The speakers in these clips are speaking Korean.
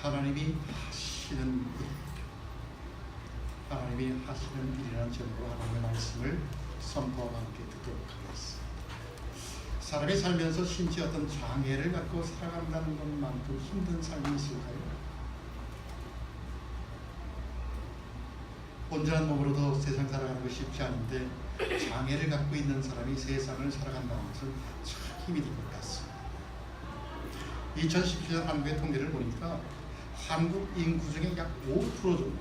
하나님이 하시는 일, 하나님이 하시는 일이라는 제목으로 하나님의 말씀을 선포하고 함께 듣도록 하겠습니다. 사람이 살면서 신체 어떤 장애를 갖고 살아간다는 것만큼 힘든 삶이 있을까요? 온전한 몸으로도 세상 살아가는 것이 쉽지 않은데 장애를 갖고 있는 사람이 세상을 살아간다는 것은 참 힘이 들 것 같습니다. 2017년 한국의 통계를 보니까 한국 인구 중에 약 5% 정도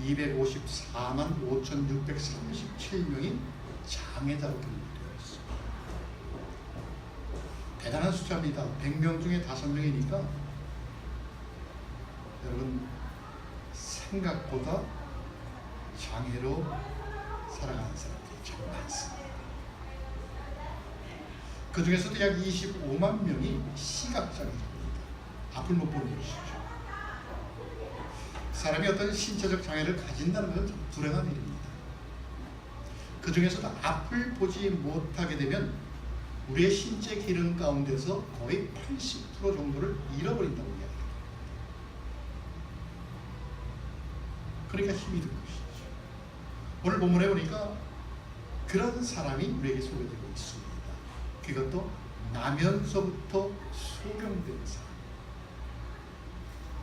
254만 5,637명이 장애자로 등록되어 있습니다. 대단한 숫자입니다. 100명 중에 5명이니까 여러분 생각보다 장애로 살아가는 사람들이 참 많습니다. 그 중에서도 약 25만 명이 시각장애입니다. 앞을 못 보는 것이죠. 사람이 어떤 신체적 장애를 가진다는 것은 참 불행한 일입니다. 그 중에서도 앞을 보지 못하게 되면 우리의 신체 기능 가운데서 거의 80% 정도를 잃어버린다고 이야기합니다. 그러니까 힘이 든 것이죠. 오늘 본문에 보니까 그런 사람이 우리에게 소개되고 있습니다. 그것도 나면서부터 소경된 사람.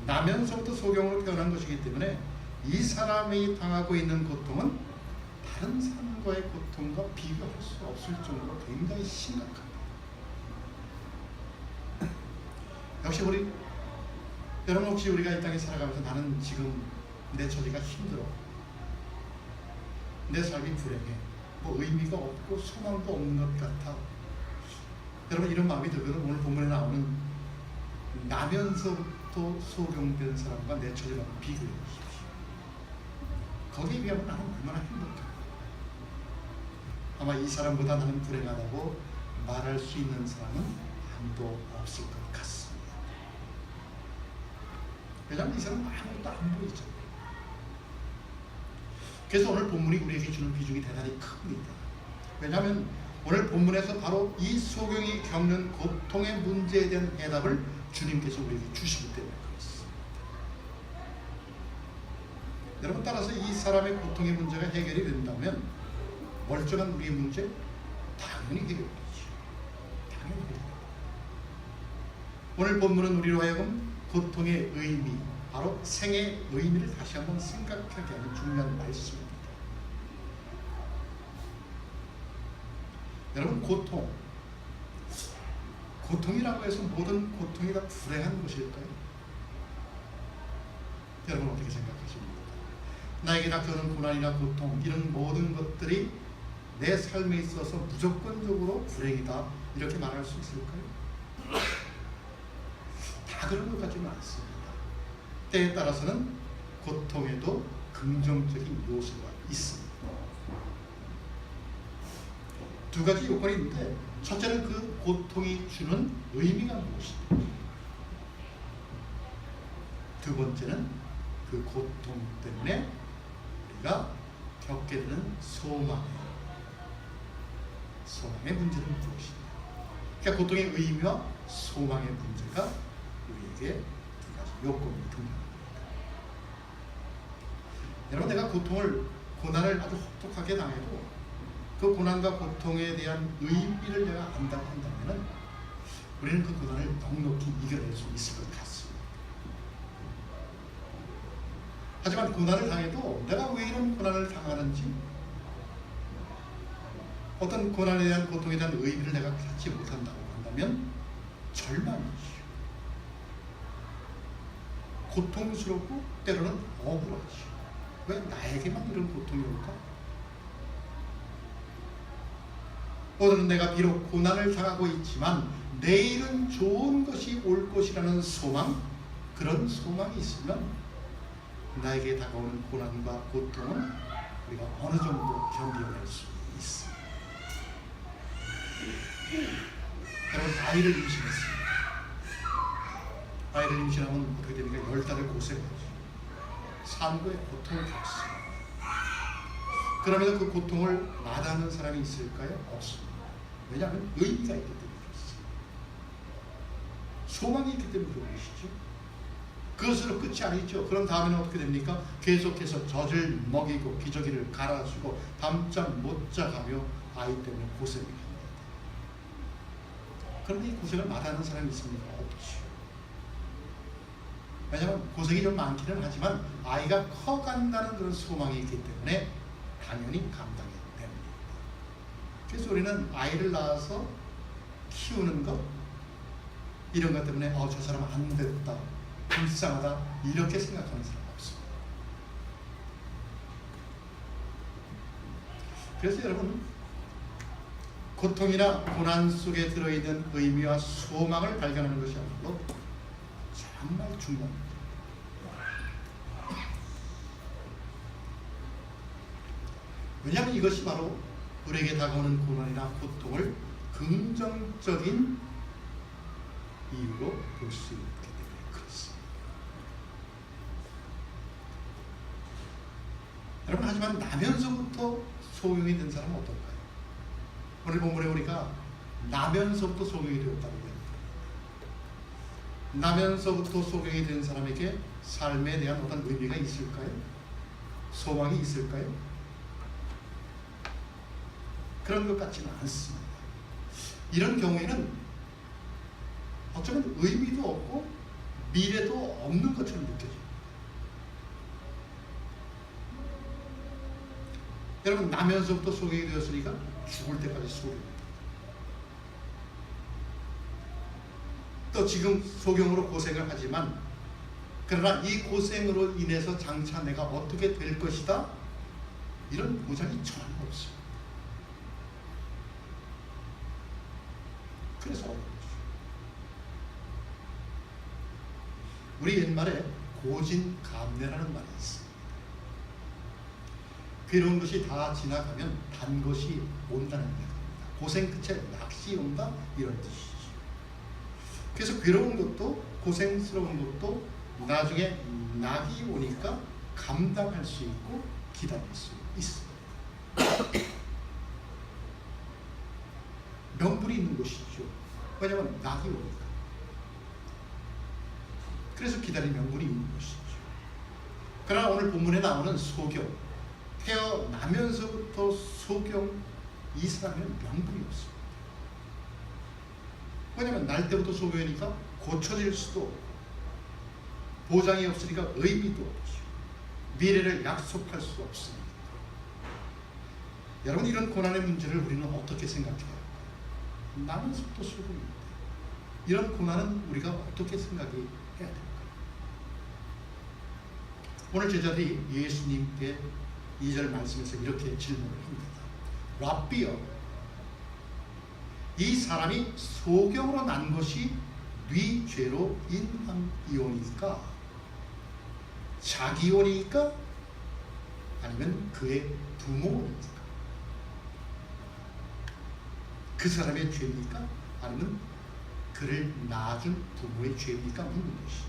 나면서부터 소경으로 태어난 것이기 때문에 이 사람이 당하고 있는 고통은 다른 사람과의 고통과 비교할 수 없을 정도로 굉장히 심각합니다. 역시 여러분 혹시 우리가 이 땅에 살아가면서 나는 지금 내 처지가 힘들어, 내 삶이 불행해, 뭐 의미가 없고 소망도 없는 것 같아, 여러분 이런 마음이 들거든. 오늘 본문에 나오는 나면서부터 소경된 사람과 내 처지를 비교해 보십시오. 거기에 비하면 나는 얼마나 행복할까. 아마 이 사람보다 나는 불행하다고 말할 수 있는 사람은 아무도 없을 것 같습니다. 왜냐하면 이 사람은 아무것도 안 보이죠. 그래서 오늘 본문이 우리에게 주는 비중이 대단히 큽니다. 왜냐하면 오늘 본문에서 바로 이 소경이 겪는 고통의 문제에 대한 해답을 주님께서 우리에게 주시기 때문에 그렇습니다. 여러분 따라서 이 사람의 고통의 문제가 해결이 된다면 멀쩡한 우리의 문제 당연히 해결되죠. 당연히 해결됩니다. 오늘 본문은 우리로 하여금 고통의 의미, 바로 생의 의미를 다시 한번 생각하게 하는 중요한 말씀입니다. 여러분 고통이라고 해서 모든 고통이 다 불행한 것일까요? 여러분 어떻게 생각하십니까? 나에게 닥쳐오는 고난이나 고통 이런 모든 것들이 내 삶에 있어서 무조건적으로 불행이다 이렇게 말할 수 있을까요? 다 그런 것 같지는 않습니다. 때에 따라서는 고통에도 긍정적인 요소가 있습니다. 두 가지 요건이 있는데, 첫째는 그 고통이 주는 의미가 무엇입니까? 두 번째는 그 고통 때문에 우리가 겪게 되는 소망의 문제는 무엇입니까? 그러니까 고통의 의미와 소망의 문제가 우리에게 두 가지 요건이 등장합니다. 여러분 내가 고난을 아주 혹독하게 당해도 그 고난과 고통에 대한 의미를 내가 안다고 한다면 우리는 그 고난을 넉넉히 이겨낼 수 있을 것 같습니다. 하지만 고난을 당해도 내가 왜 이런 고난을 당하는지, 어떤 고난에 대한 고통에 대한 의미를 내가 갖지 못한다고 한다면 절망이죠. 고통스럽고 때로는 억울하죠. 왜 나에게만 이런 고통이 올까? 오늘은 내가 비록 고난을 당하고 있지만 내일은 좋은 것이 올 것이라는 소망, 그런 소망이 있으면 나에게 다가오는 고난과 고통은 우리가 어느 정도 견뎌낼 수 있습니다. 여러분 아이를 임신했습니다. 아이를 임신하면 어떻게 됩니까? 10달을 고생하죠. 산고의 고통을 겪습니다. 그러면 그 고통을 마다하는 사람이 있을까요? 없습니다. 왜냐하면 의미가 있기 때문에 그렇습니다. 소망이 있기 때문에 그런 것이죠. 그것으로 끝이 아니죠. 그런 다음에는 어떻게 됩니까? 계속해서 젖을 먹이고 기저귀를 갈아주고 밤잠 못 자가며 아이 때문에 고생을 합니다. 그런데 이 고생을 마다하는 사람이 있습니까? 없죠. 왜냐하면 고생이 좀 많기는 하지만 아이가 커간다는 그런 소망이 있기 때문에 당연히 감당이 됩니다. 그래서 우리는 아이를 낳아서 키우는 것 이런 것 때문에 저 사람 안 됐다, 불쌍하다 이렇게 생각하는 사람 없습니다. 그래서 여러분, 고통이나 고난 속에 들어있는 의미와 소망을 발견하는 것이야말로 정말 중요합니다. 왜냐하면 이것이 바로 우리에게 다가오는 고난이나 고통을 긍정적인 이유로 볼 수 있기 때문에 그렇습니다. 여러분, 하지만 나면서부터 소경이 된 사람은 어떨까요? 오늘 본문에 우리가 나면서부터 소경이 되었다고 합니다. 나면서부터 소경이 된 사람에게 삶에 대한 어떤 의미가 있을까요? 소망이 있을까요? 그런 것 같지는 않습니다. 이런 경우에는 어쩌면 의미도 없고 미래도 없는 것처럼 느껴져요. 여러분, 나면서부터 소경이 되었으니까 죽을 때까지 소경입니다. 또 지금 소경으로 고생을 하지만 그러나 이 고생으로 인해서 장차 내가 어떻게 될 것이다 이런 보장이 전혀 없습니다. 그래서 우리 옛말에 고진감래라는 말이 있습니다. 괴로운 것이 다 지나가면 단 것이 온다는 얘기입니다. 고생 끝에 낙이 온다 이런 뜻이죠. 그래서 괴로운 것도 고생스러운 것도 나중에 낙이 오니까 감당할 수 있고 기다릴 수 있습니다. 명분이 있는 것이죠. 왜냐하면 낙이 오니까. 그래서 기다릴 명분이 있는 것이죠. 그러나 오늘 본문에 나오는 소경, 태어나면서부터 소경, 이 사람은 명분이 없습니다. 왜냐하면 날 때부터 소경이니까 고쳐질 수도 없고 보장이 없으니까 의미도 없죠. 미래를 약속할 수 없습니다. 여러분, 이런 고난의 문제를 우리는 어떻게 생각해요? 나면서부터 소경입니다. 이런 고난은 우리가 어떻게 생각해야 될까요? 오늘 제자들이 예수님께 2절 말씀에서 이렇게 질문을 합니다. 랍비여, 이 사람이 소경으로 난 것이 네 죄로 인함이오니까 자기오니까 아니면 그의 부모니까? 그 사람의 죄입니까? 아니면 그를 낳아준 부모의 죄입니까? 묻는 것이죠.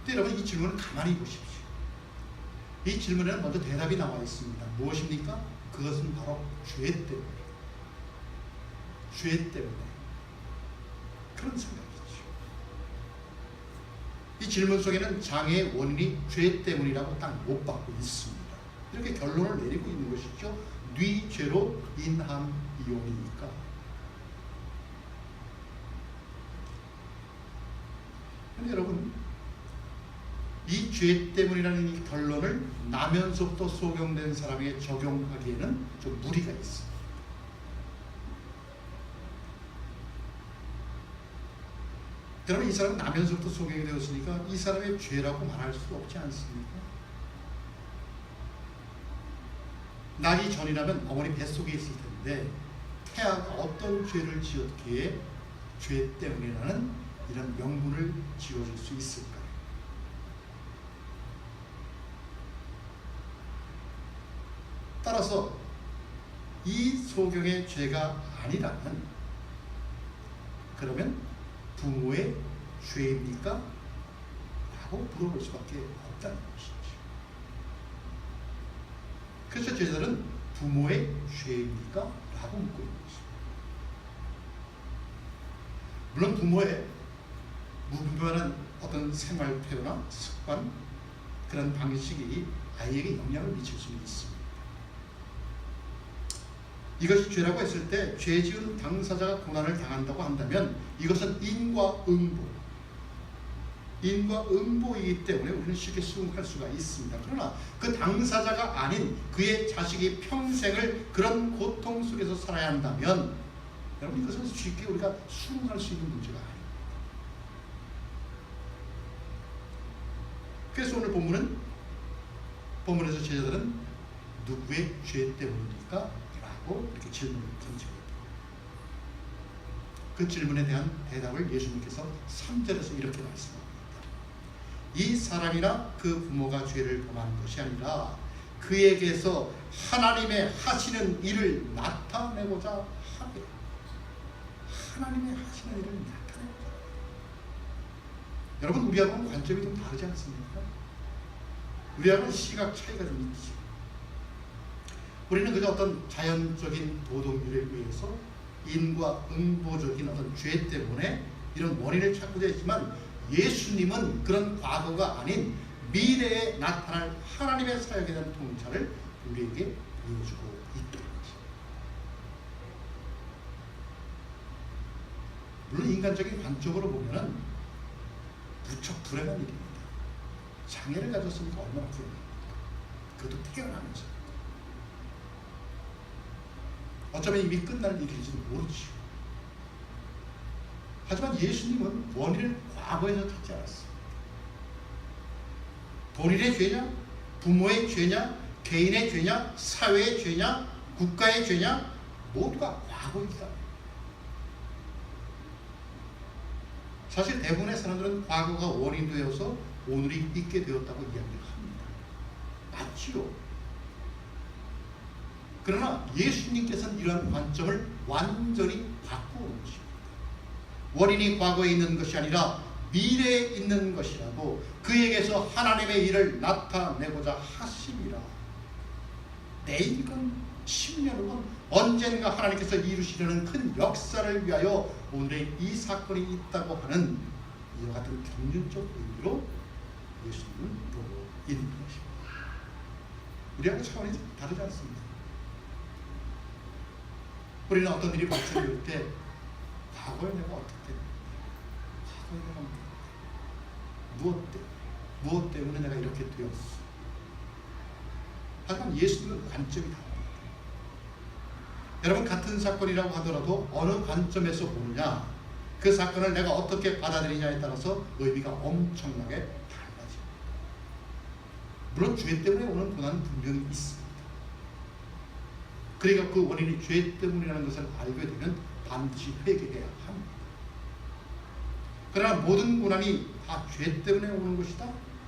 근데 여러분, 이 질문을 가만히 보십시오. 이 질문에는 먼저 대답이 나와 있습니다. 무엇입니까? 그것은 바로 죄 때문에. 죄 때문에. 그런 생각이죠. 이 질문 속에는 장애의 원인이 죄 때문이라고 딱 못 받고 있습니다. 이렇게 결론을 내리고 있는 것이죠. 네 죄로 인함이오니까. 근데 여러분, 이 죄 때문이라는 이 결론을 나면서부터 소경된 사람에게 적용하기에는 좀 무리가 있습니다. 여러분, 이 사람은 나면서부터 소경이 되었으니까 이 사람의 죄라고 말할 수 없지 않습니까? 나기 전이라면 어머니 뱃속에 있을 텐데 태아가 어떤 죄를 지었기에 죄 때문이라는 이런 명분을 지어줄 수 있을까요? 따라서 이 소경의 죄가 아니라면 그러면 부모의 죄입니까? 라고 물어볼 수밖에 없다는 것이죠. 그래서 제자들은 부모의 죄입니까? 라고 묻고 있는 것입니다. 물론 부모의 무분별한 어떤 생활 태도나 습관, 그런 방식이 아이에게 영향을 미칠 수 있습니다. 이것이 죄라고 했을 때 죄 지은 당사자가 고난을 당한다고 한다면 이것은 인과응보이기 때문에 우리는 쉽게 수긍할 수가 있습니다. 그러나 그 당사자가 아닌 그의 자식이 평생을 그런 고통 속에서 살아야 한다면 여러분, 이것은 쉽게 우리가 수긍할 수 있는 문제가 아닙니다. 그래서 오늘 본문에서 제자들은 누구의 죄 때문입니까? 라고 이렇게 질문을 던지고 있다. 그 질문에 대한 대답을 예수님께서 3절에서 이렇게 말씀합니다. 이 사람이나 그 부모가 죄를 범한 것이 아니라 그에게서 하나님의 하시는 일을 나타내고자 하게. 하나님의 하시는 일을 나타내고자. 여러분, 우리하고는 관점이 좀 다르지 않습니까? 우리하고는 시각 차이가 좀 있지. 우리는 그저 어떤 자연적인 도덕률에 의해서 인과응보적인 어떤 죄 때문에 이런 원인을 찾고자 했지만, 예수님은 그런 과거가 아닌 미래에 나타날 하나님의 사역에 대한 통찰을 우리에게 보여주고 있다는 것입니다. 물론 인간적인 관점으로 보면은 무척 불행한 일입니다. 장애를 가졌으니까 얼마나 불행합니까? 그것도 태어나면서. 어쩌면 이미 끝날 일일지도 모르죠. 하지만 예수님은 원인을 과거에서 찾지 않았습니다. 본인의 죄냐, 부모의 죄냐, 개인의 죄냐, 사회의 죄냐, 국가의 죄냐, 모두가 과거이다. 사실 대부분의 사람들은 과거가 원인이 되어서 오늘이 있게 되었다고 이야기를 합니다. 맞지요? 그러나 예수님께서는 이러한 관점을 완전히 바꾸는 것입니다. 원인이 과거에 있는 것이 아니라 미래에 있는 것이라고, 그에게서 하나님의 일을 나타내고자 하심이라. 내일이건 10년 후건 언젠가 하나님께서 이루시려는 큰 역사를 위하여 오늘의 이 사건이 있다고 하는 이와 같은 경륜적 의미로 예수님은 보고 있는 것입니다. 우리하고 차원이 다르지 않습니다. 우리는 어떤 일이 발생될 때 과거에 내가 어떻게 됐는가, 과거에 내가 무엇 때문에 내가 이렇게 되었어. 하지만 예수님은 관점이 다릅니다. 여러분, 같은 사건이라고 하더라도 어느 관점에서 보느냐, 그 사건을 내가 어떻게 받아들이냐에 따라서 의미가 엄청나게 달라집니다. 물론 죄 때문에 오는 고난은 분명히 있습니다. 그러니까 그 원인이 죄 때문이라는 것을 알게 되면 반드시 회개해야 합니다. 그러나 모든 고난이 다 죄 때문에 오는 것이다?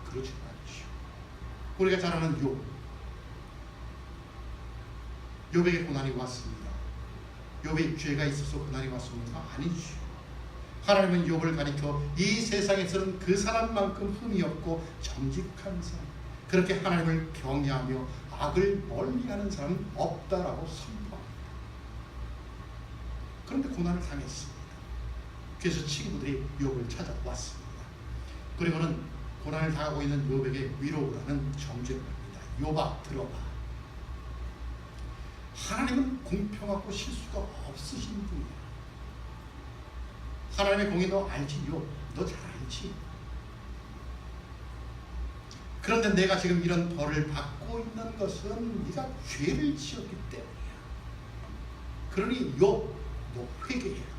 그렇지 않죠. 우리가 잘 아는 욥에게 고난이 왔습니다. 욥에 죄가 있어서 고난이 왔습니까? 아니죠. 하나님은 욥을 가리켜 이 세상에서는 그 사람만큼 흠이 없고 정직한 사람, 그렇게 하나님을 경외하며 악을 멀리하는 사람은 없다라고 선포합니다. 그런데 고난을 당했습니다. 그래서 친구들이 욥을 찾아왔습니다. 그리고는 고난을 당하고 있는 욥에게 위로를 하는 정죄를 합니다. 욥아, 들어봐. 하나님은 공평하고 실수가 없으신 분이야. 하나님의 공의 너 알지? 욥, 너 잘 알지? 그런데 내가 지금 이런 벌을 받고 있는 것은 네가 죄를 지었기 때문이야. 그러니 욥, 너 회개해야 돼.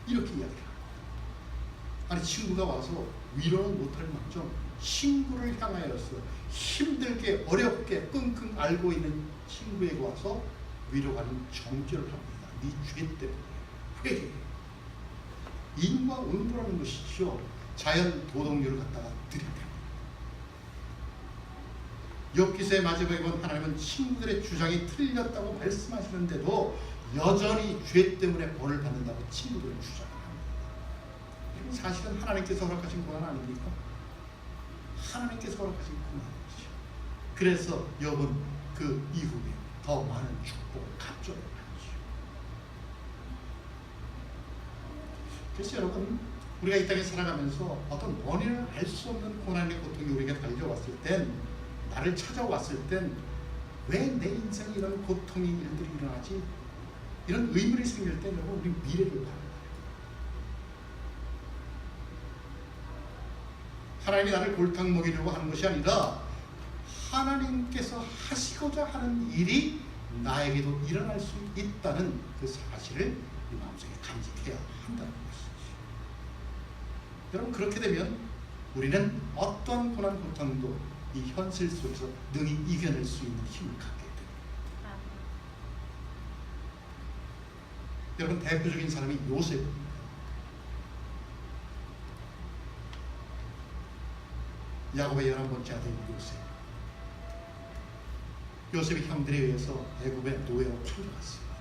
이렇게 이야기합니다. 아니, 친구가 와서 위로는 못할 망정 친구를 향하여서 힘들게 어렵게 끙끙 앓고 있는 친구에게 와서 위로하는 정죄를 합니다. 네 죄 때문에 회개해. 인과응보라는 것이죠. 자연 도덕률을 갖다가 들이댑니다. 욥기서의 마지막에 보면 하나님은 친구들의 주장이 틀렸다고 말씀하시는데도 여전히 죄 때문에 벌을 받는다고 친구들은 주장을 합니다. 사실은 하나님께서 허락하신 고난 아닙니까? 하나님께서 허락하신 고난이죠. 그래서 욥은 그 이후에 더 많은 축복을 갑절을 받죠. 그래서 여러분, 우리가 이 땅에 살아가면서 어떤 원인을 알 수 없는 고난의 고통이 우리에게 달려왔을 땐, 나를 찾아왔을 땐 왜 내 인생에 이런 고통이 일들이 일어나지? 이런 의문이 생길 때 여러분, 우리 미래를 바라봐야 해요. 하나님이 나를 골탕 먹이려고 하는 것이 아니라 하나님께서 하시고자 하는 일이 나에게도 일어날 수 있다는 그 사실을 우리 마음속에 간직해야 한다는 것이죠. 여러분, 그렇게 되면 우리는 어떠한 고난 고통도 이 현실 속에서 능히 이겨낼 수 있는 힘을 갖게 됩니다. 여러분, 대표적인 사람이 요셉입니다. 야곱의 11번째 아들 요셉. 요셉이 형들에 의해서 애굽의 노예로 팔려갔습니다.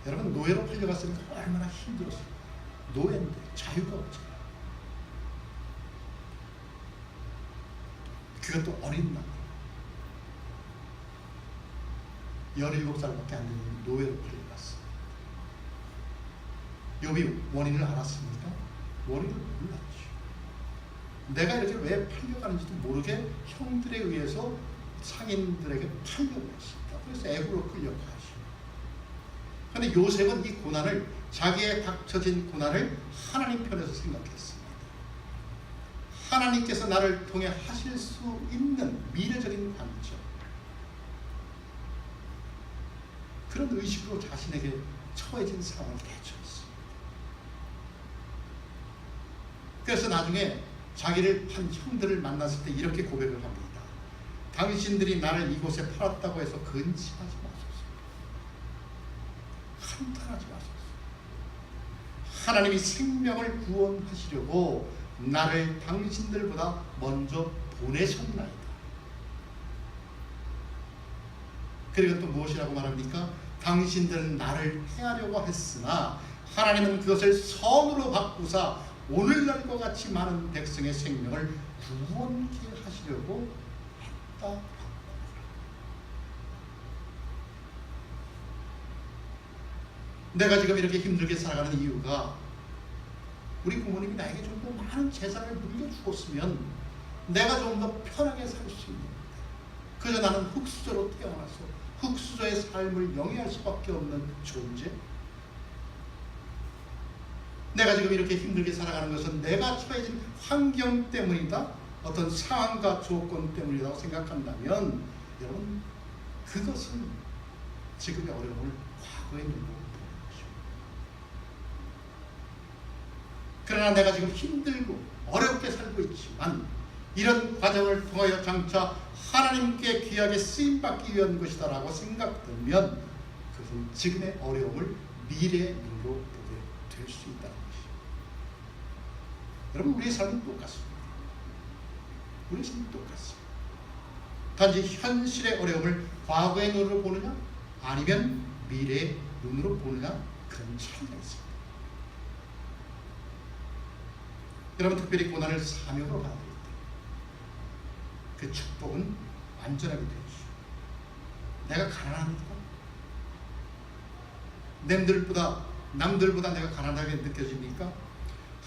여러분, 노예로 팔려갔으니까 얼마나 힘들었어요. 노예인데 자유가 없잖아요. 그것도 어린 나이, 17살밖에 안 되는 노예로 팔려갔어요. 욥이 원인을 알았습니까? 원인을 몰랐죠. 내가 이렇게 왜 팔려가는지도 모르게 형들에 의해서 상인들에게 팔려버렸습니다. 그래서 애굽으로 끌려가죠. 그런데 요셉은 이 고난을, 자기의 닥쳐진 고난을 하나님 편에서 생각했습니다. 하나님께서 나를 통해 하실 수 있는 미래적인 관점, 그런 의식으로 자신에게 처해진 상황을 대처했습니다. 그래서 나중에 자기를 판 형들을 만났을 때 이렇게 고백을 합니다. 당신들이 나를 이곳에 팔았다고 해서 근심하지 마소서. 한탄하지 마소서. 하나님이 생명을 구원하시려고 나를 당신들보다 먼저 보내셨나이다. 그리고 또 무엇이라고 말합니까? 당신들은 나를 해하려고 했으나 하나님은 그것을 선으로 바꾸사 오늘날과 같이 많은 백성의 생명을 구원케 하시려고 했다. 내가 지금 이렇게 힘들게 살아가는 이유가, 우리 부모님이 나에게 좀 더 많은 재산을 물려주었으면 내가 좀 더 편하게 살 수 있는데, 그저 나는 흙수저로 태어나서 흙수저의 삶을 영위할 수밖에 없는 존재. 내가 지금 이렇게 힘들게 살아가는 것은 내가 처해진 환경 때문이다, 어떤 상황과 조건 때문이라고 생각한다면, 여러분, 그것은 지금의 어려움을 과거에 놓고 보는 것입니다. 그러나 내가 지금 힘들고 어렵게 살고 있지만 이런 과정을 통하여 장차 하나님께 귀하게 쓰임받기 위한 것이다 라고 생각되면, 그것은 지금의 어려움을 미래의 눈으로 보게 될 수 있다는 것입니다. 여러분, 우리의 삶은 똑같습니다. 우리의 삶은 똑같습니다. 단지 현실의 어려움을 과거의 눈으로 보느냐 아니면 미래의 눈으로 보느냐, 그런 차이가 있습니다. 여러분, 특별히 고난을 사명으로 받아들일 때 그 축복은 완전하게 되죠. 내가 가난합니까? 남들보다 내가 가난하게 느껴집니까?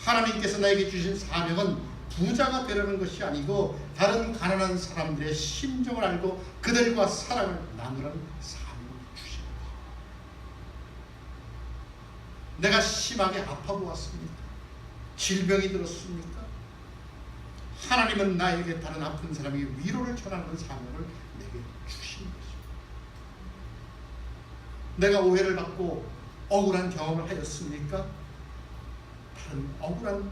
하나님께서 나에게 주신 사명은 부자가 되려는 것이 아니고 다른 가난한 사람들의 심정을 알고 그들과 사랑을 나누라는 사명을 주십니다. 내가 심하게 아파 보았습니까? 질병이 들었습니까? 하나님은 나에게 다른 아픈 사람에게 위로를 전하는 사명을 내게 주신 것입니다. 내가 오해를 받고 억울한 경험을 하였습니까? 다른 억울한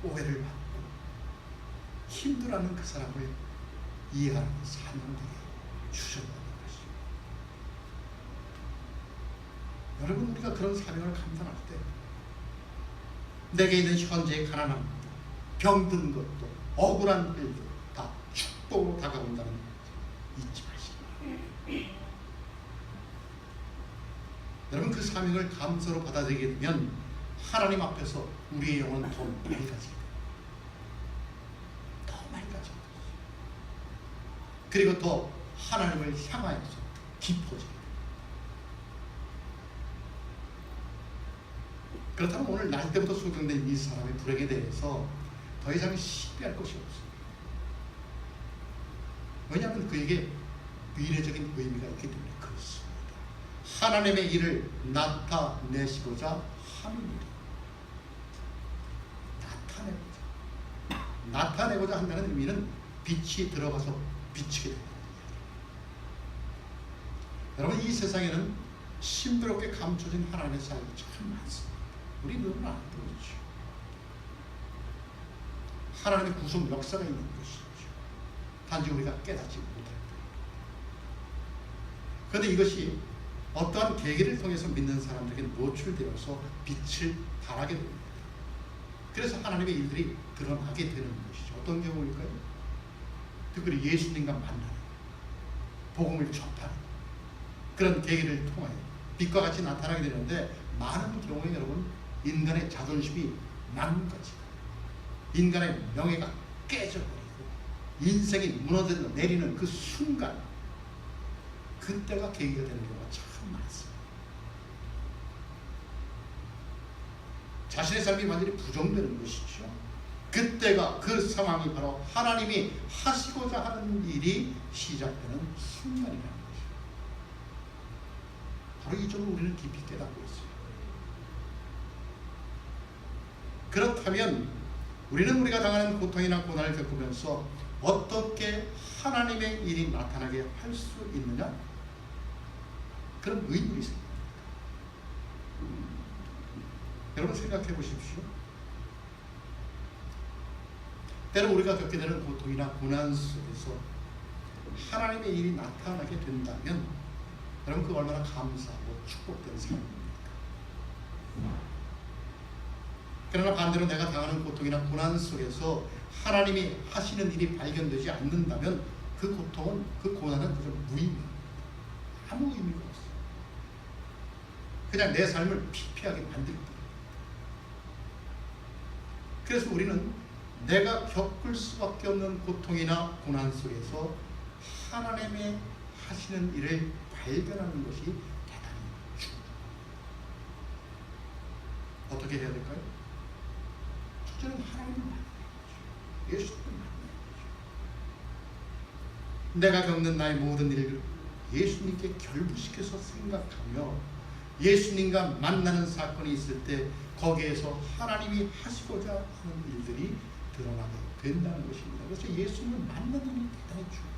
오해를 받고 힘들어하는 그 사람을 이해하는 사명을 내게 주셨다는 것입니다. 여러분, 우리가 그런 사명을 감당할 때 내게 있는 현재의 가난함, 병든 것도, 억울한 일도 다 축복으로 다가온다는 것 잊지 마시기. 여러분, 그 사명을 감사로 받아들이게 되면 하나님 앞에서 우리의 영혼은 더 맑아지게 됩니다. 더 맑아지게 됩니다. 그리고 더 하나님을 향하여서 깊어지게 됩니다. 그렇다면 오늘 날 때부터 소경된 이 사람의 불행에 대해서 더 이상 시비할 것이 없습니다. 왜냐하면 그에게 미래적인 의미가 있기 때문에 그렇습니다. 하나님의 일을 나타내시고자 함입니다. 나타내고자 한다는 의미는 빛이 들어가서 비치게 됩니다. 여러분, 이 세상에는 신비롭게 감춰진 하나님의 사역이 참 많습니다. 우리 눈은 안 보이죠. 하나님의 구속 역사가 있는 것이죠. 단지 우리가 깨닫지 못할 뿐. 그런데 이것이 어떠한 계기를 통해서 믿는 사람들에게 노출되어서 빛을 발하게 됩니다. 그래서 하나님의 일들이 드러나게 되는 것이죠. 어떤 경우일까요? 특별히 예수님과 만나는, 복음을 접하는 그런 계기를 통하여 빛과 같이 나타나게 되는데, 많은 경우에 여러분, 인간의 자존심이 망가지고 인간의 명예가 깨져버리고 인생이 무너져 내리는 그 순간, 그때가 계기가 되는 경우가 참 많습니다. 자신의 삶이 완전히 부정되는 것이죠. 그때가, 그 상황이 바로 하나님이 하시고자 하는 일이 시작되는 순간이라는 것이죠. 바로 이 점을 우리는 깊이 깨닫고 있어요. 그렇다면 우리는 우리가 당하는 고통이나 고난을 겪으면서 어떻게 하나님의 일이 나타나게 할 수 있느냐? 그런 의문이 있습니다. 여러분 생각해 보십시오. 때로 우리가 겪게 되는 고통이나 고난 속에서 하나님의 일이 나타나게 된다면 여러분, 그 얼마나 감사하고 축복된 삶입니까? 그러나 반대로 내가 당하는 고통이나 고난 속에서 하나님이 하시는 일이 발견되지 않는다면 그 고통은, 그 고난은 그저 무의미합니다. 아무 의미가 없어요. 그냥 내 삶을 피폐하게 만들 뿐. 그래서 우리는 내가 겪을 수밖에 없는 고통이나 고난 속에서 하나님의 하시는 일을 발견하는 것이 대단히 중요합니다. 어떻게 해야 될까요? 첫째는 하나님을 만나는 거죠. 예수님을 만나는 거죠. 내가 겪는 나의 모든 일을 예수님께 결부시켜서 생각하며 예수님과 만나는 사건이 있을 때 거기에서 하나님이 하시고자 하는 일들이 드러나게 된다는 것입니다. 그래서 예수님을 만나는 일이 대단히 중요합니다.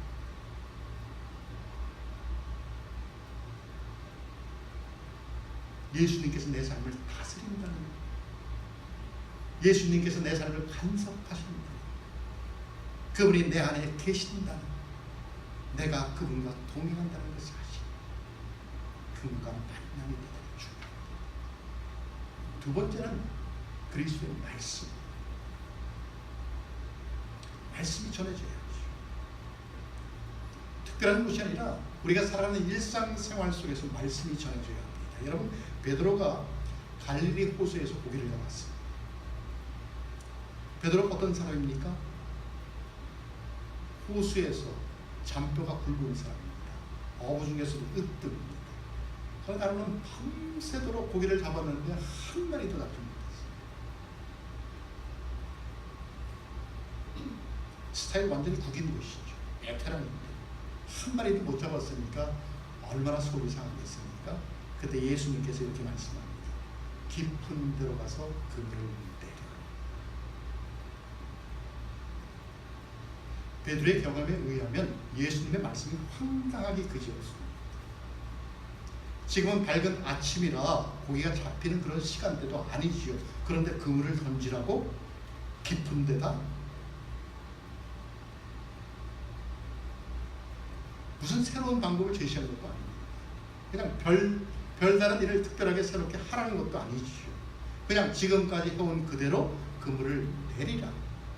예수님께서 내 삶을 다스린다는 것, 예수님께서 내 삶을 간섭하신다는 것, 그분이 내 안에 계신다는 것, 내가 그분과 동행한다는 것을 아시고 그분과 만남이 대단히 중요합니다. 두 번째는 그리스도의 말씀. 말씀이 전해져야 하죠. 특별한 것이 아니라 우리가 살아가는 일상생활 속에서 말씀이 전해져야 합니다. 여러분, 베드로가 갈릴리 호수에서 고기를 잡았습니다. 베드로가 어떤 사람입니까? 호수에서 잔뼈가 굵은 사람입니다. 어부 중에서도 으뜸입니다. 그러나 나는 밤새도록 고기를 잡았는데 한 마리도 잡지 못했어요. 스타일 완전히 구긴 것이죠. 베테랑인데 한 마리도 못 잡았으니까 얼마나 속이 상하겠습니까? 그때 예수님께서 이렇게 말씀합니다. 깊은 데로 가서 그물을 내려. 베드로의 경험에 의하면 예수님의 말씀이 황당하게 그지없습니다. 지금은 밝은 아침이라 고기가 잡히는 그런 시간대도 아니지요. 그런데 그물을 던지라고 깊은 데다 무슨 새로운 방법을 제시하는 것도 아닙니다. 그냥 별다른 일을 특별하게 새롭게 하라는 것도 아니지요. 그냥 지금까지 해온 그대로 그물을 내리라.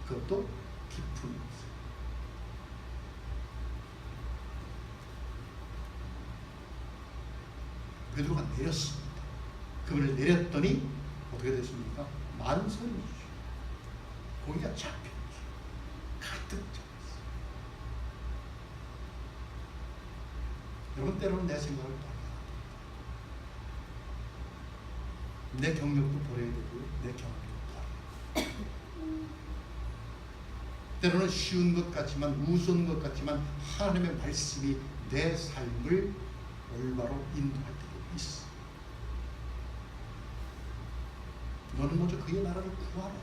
그것도 깊은 곳에. 베드로가 내렸습니다. 그물을 내렸더니 어떻게 됐습니까? 만선이죠. 고기가 잡혔죠. 가득 잡혔어요. 여러분, 때로는 내 생각을 내 경력도 버려야 되고요. 내 경험도 버려요. 때로는 쉬운 것 같지만, 우스운 것 같지만 하나님의 말씀이 내 삶을 올바로 인도할 때도 있어. 너는 먼저 그의 나라를 구하라.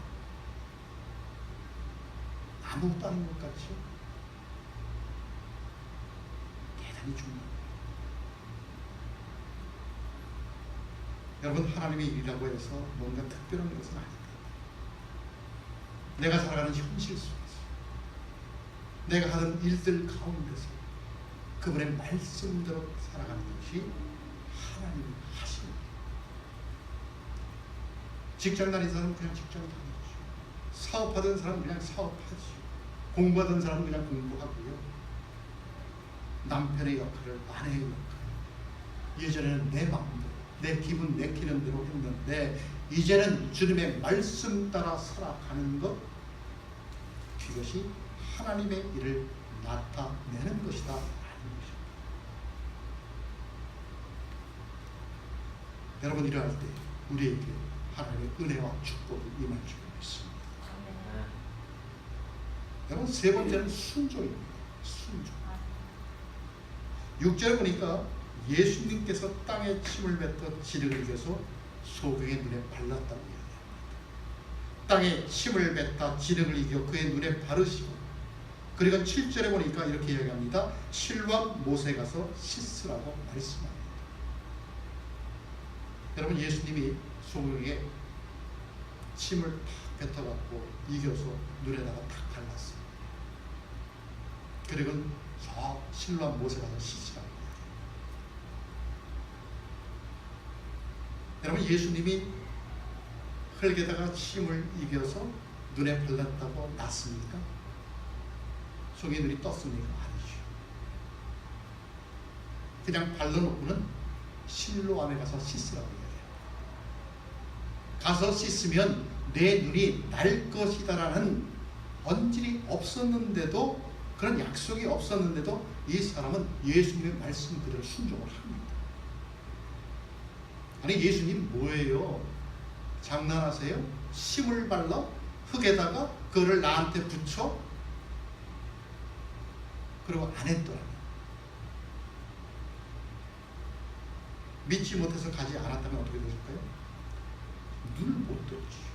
아무것도 아닌 것 같죠? 대단히 중요합니다. 여러분, 하나님의 일이라고 해서 뭔가 특별한 것은 아닙니다. 내가 살아가는 현실 속에서, 내가 하는 일들 가운데서 그분의 말씀대로 살아가는 것이 하나님이 하시는 거예요. 직장 다니는 사람은 그냥 직장 다니죠. 사업하던 사람은 그냥 사업하죠. 공부하던 사람은 그냥 공부하고요. 남편의 역할을, 아내의 역할, 예전에는 내 마음대로, 내 기분 내키는 대로 했는데 이제는 주님의 말씀 따라 살아가는 것, 그것이 하나님의 일을 나타내는 것이다 라는 것입니다. 여러분, 이러할 때 우리에게 하나님의 은혜와 축복이 임할 줄 믿습니다. 여러분, 세 번째는 순종입니다. 순종. 6절에 보니까 예수님께서 땅에 침을 뱉어 지름을 이겨서 소경의 눈에 발랐다고 이야기합니다. 땅에 침을 뱉다 지름을 이겨 그의 눈에 바르시고, 그리고 7절에 보니까 이렇게 이야기합니다. 실로암 못에 가서 씻으라고 말씀합니다. 여러분, 예수님이 소경에게 침을 탁 뱉어갖고 이겨서 눈에다가 탁 발랐어요. 그리고 저 실로암 못에 가서 씻으라고. 여러분, 예수님이 흙에다가 침을 이겨서 눈에 발랐다고 낫습니까? 속의 눈이 떴습니까? 아니죠. 그냥 발라놓고는 실로암에 가서 씻으라고 해요. 가서 씻으면 내 눈이 날 것이다라는 언질이 없었는데도, 그런 약속이 없었는데도 이 사람은 예수님의 말씀 그대로 순종을 합니다. 아니, 예수님 뭐예요? 장난하세요? 침을 발라 흙에다가 그거를 나한테 붙여? 그리고 안 했더라고요. 믿지 못해서 가지 않았다면 어떻게 되실까요? 눈을 못 떴지.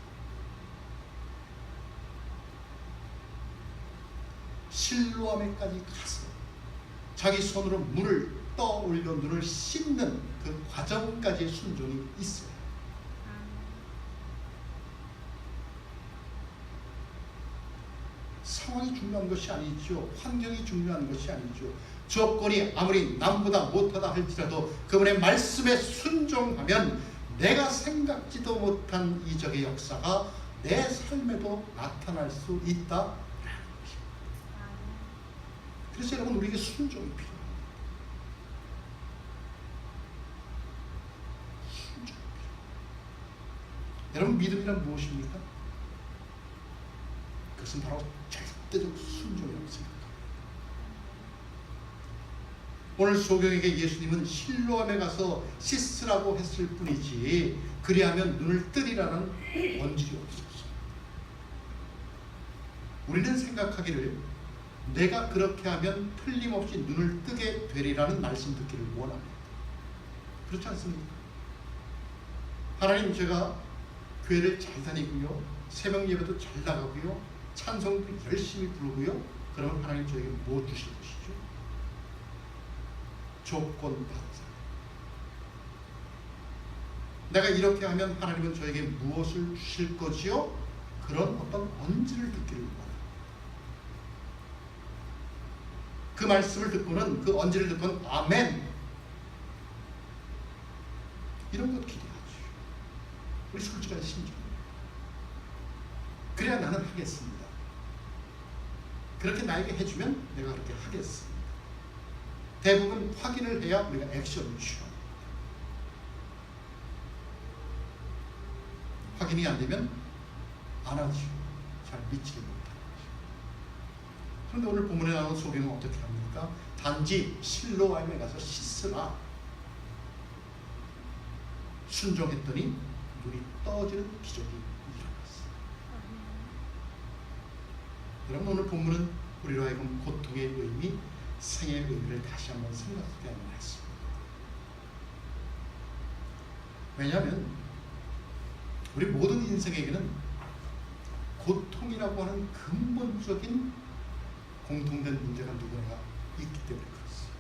실로암에까지 가서 자기 손으로 물을 떠올려 눈을 씻는 그 과정까지의 순종이 있어요. 상황이 중요한 것이 아니죠. 환경이 중요한 것이 아니죠. 조건이 아무리 남보다 못하다 할지라도 그분의 말씀에 순종하면 내가 생각지도 못한 이적의 역사가 내 삶에도 나타날 수 있다라는 것입니다. 그래서 여러분, 우리에게 순종이 필요합니다. 순종이 필요합니다. 여러분, 믿음이란 무엇입니까? 그것은 바로 절대적 순종이라고 생각합니다. 오늘 소경에게 예수님은 실로암에 가서 씻으라고 했을 뿐이지 그리하면 눈을 뜨리라는 원질이 없었어요. 우리는 생각하기를 내가 그렇게 하면 틀림없이 눈을 뜨게 되리라는 말씀 듣기를 원합니다. 그렇지 않습니까? 하나님, 제가 교회를 잘 다니고요, 새벽 예배도 잘 나가고요, 찬송도 열심히 부르고요, 그러면 하나님 저에게 뭐 주실 것이죠? 조건받자. 내가 이렇게 하면 하나님은 저에게 무엇을 주실 거지요? 그런 어떤 언지를 듣기를 원합니다. 그 말씀을 듣고는, 그 언지를 듣고는 아멘, 이런 것 기대하죠. 우리 솔직한 심정. 그래야 나는 하겠습니다. 그렇게 나에게 해주면 내가 그렇게 하겠습니다. 대부분 확인을 해야 우리가 액션을 취합니다. 확인이 안 되면 안 하죠. 잘 믿지를 못하는 거죠. 그런데 오늘 본문에 나오는 소경은 어떻게 합니까? 단지 실로암에 가서 씻으라. 순종했더니 눈이 떠지는 기적이 일어났어요. 여러분, 오늘 본문은 우리로 하여금 고통의 의미, 생의 의미를 다시 한번 생각하게 하는 말씀입니다. 왜냐하면 우리 모든 인생에게는 고통이라고 하는 근본적인 공통된 문제가 누구나 있기 때문에 그렇습니다.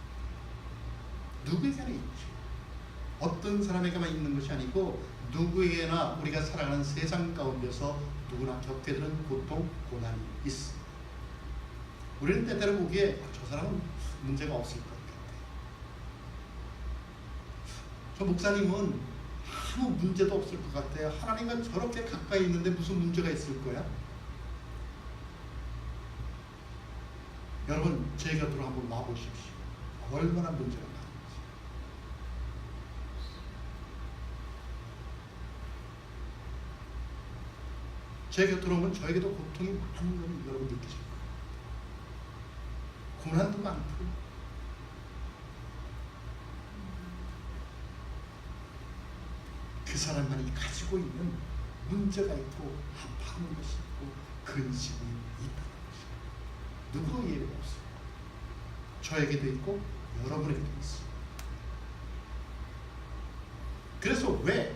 누구에게나 있죠. 어떤 사람에게만 있는 것이 아니고 누구에게나 우리가 살아가는 세상 가운데서 누구나 겪게 되는 고통, 고난이 있습니다. 우리는 때때로 보기에 저 사람은 문제가 없을 것 같아요. 저 목사님은 아무 문제도 없을 것 같아요. 하나님과 저렇게 가까이 있는데 무슨 문제가 있을 거야? 여러분, 제 곁으로 한번 와보십시오. 얼마나 문제가 많은지. 제 곁으로 오면 저에게도 고통이 많은 걸 여러분 느끼실 거예요. 고난도 많고 그 사람만이 가지고 있는 문제가 있고 아파하는 것이 있고 근심이 있다는 것입니다. 누구도 예외가 없어요. 저에게도 있고 여러분에게도 있어요. 그래서 왜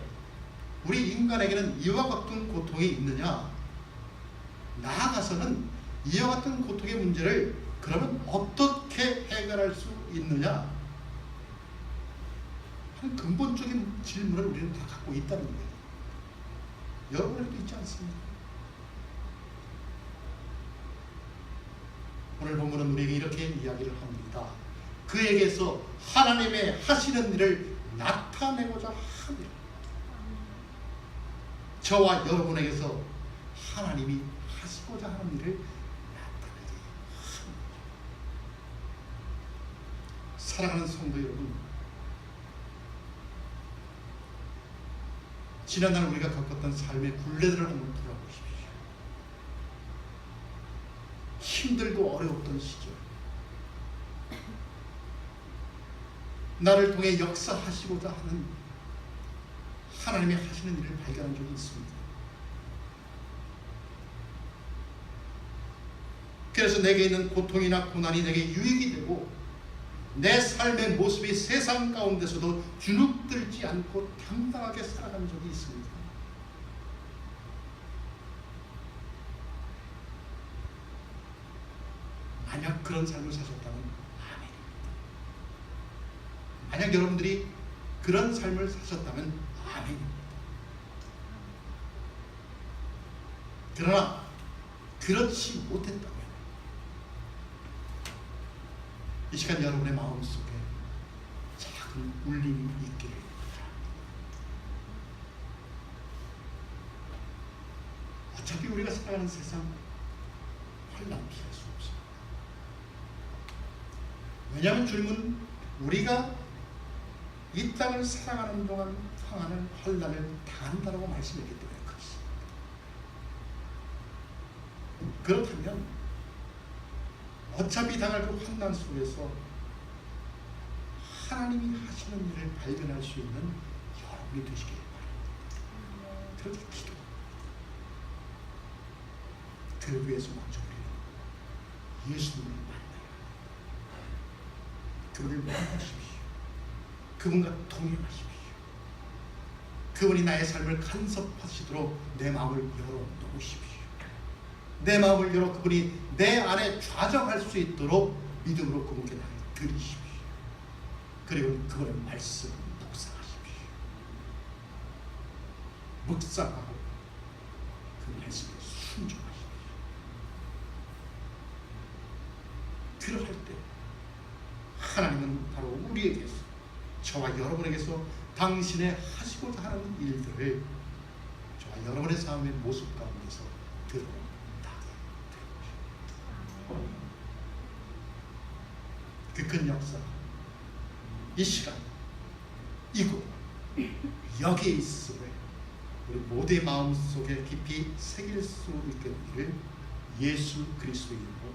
우리 인간에게는 이와 같은 고통이 있느냐? 나아가서는 이와 같은 고통의 문제를 그러면 어떻게 해결할 수 있느냐? 한 근본적인 질문을 우리는 다 갖고 있다는 거예요. 여러분에게도 있지 않습니까? 오늘 본문은 우리에게 이렇게 이야기를 합니다. 그에게서 하나님의 하시는 일을 나타내고자 합니다. 저와 여러분에게서 하나님이 하시고자 하는 일을 나타내게 합니다. 사랑하는 성도 여러분, 지난날 우리가 겪었던 삶의 굴레들을 한번 돌아보십시오. 힘들고 어려웠던 시절, 나를 통해 역사하시고자 하는 하나님이 하시는 일을 발견한 적이 있습니다. 그래서 내게 있는 고통이나 고난이 내게 유익이 되고 내 삶의 모습이 세상 가운데서도 주눅들지 않고 당당하게 살아가는 적이 있습니다. 만약 그런 삶을 사셨다면 아멘입니다. 만약 여러분들이 그런 삶을 사셨다면 아멘입니다. 그러나 그렇지 못했다면 이 시간 여러분의 마음속에 작은 울림이 있기를 바랍니다. 어차피 우리가 살아가는 세상 환난 피할 수 없습니다. 왜냐하면 주님은 우리가 이 땅을 살아가는 동안 당하는 환난을 당한다라고 말씀했기 때문에 그렇습니다. 그렇다면 어차피 당할 그 환난 속에서 하나님이 하시는 일을 발견할 수 있는 여러분이 되시길 바랍니다. 그렇게 기도합니다. 그 위해서 먼저 우리는 예수님을 만나야 합니다. 그분을 만나십시오. 그분과 동행하십시오. 그분이 나의 삶을 간섭하시도록 내 마음을 열어놓으십시오. 내 마음을 열어 그분이 내 안에 좌정할 수 있도록 믿음으로 그분께 나를 드리십시오. 그리고 그분의 말씀을 묵상하십시오. 묵상하고 그 말씀에 순종하십시오. 그러할 때 하나님은 바로 우리에게서, 저와 여러분에게서 당신의 하시고자 하는 일들을 저와 여러분의 삶의 모습 가운데서 드러나게 그 큰 역사, 이 시간, 이곳, 여기에 있음을 우리 모두의 마음속에 깊이 새길 수 있기를 예수 그리스도의 이름으로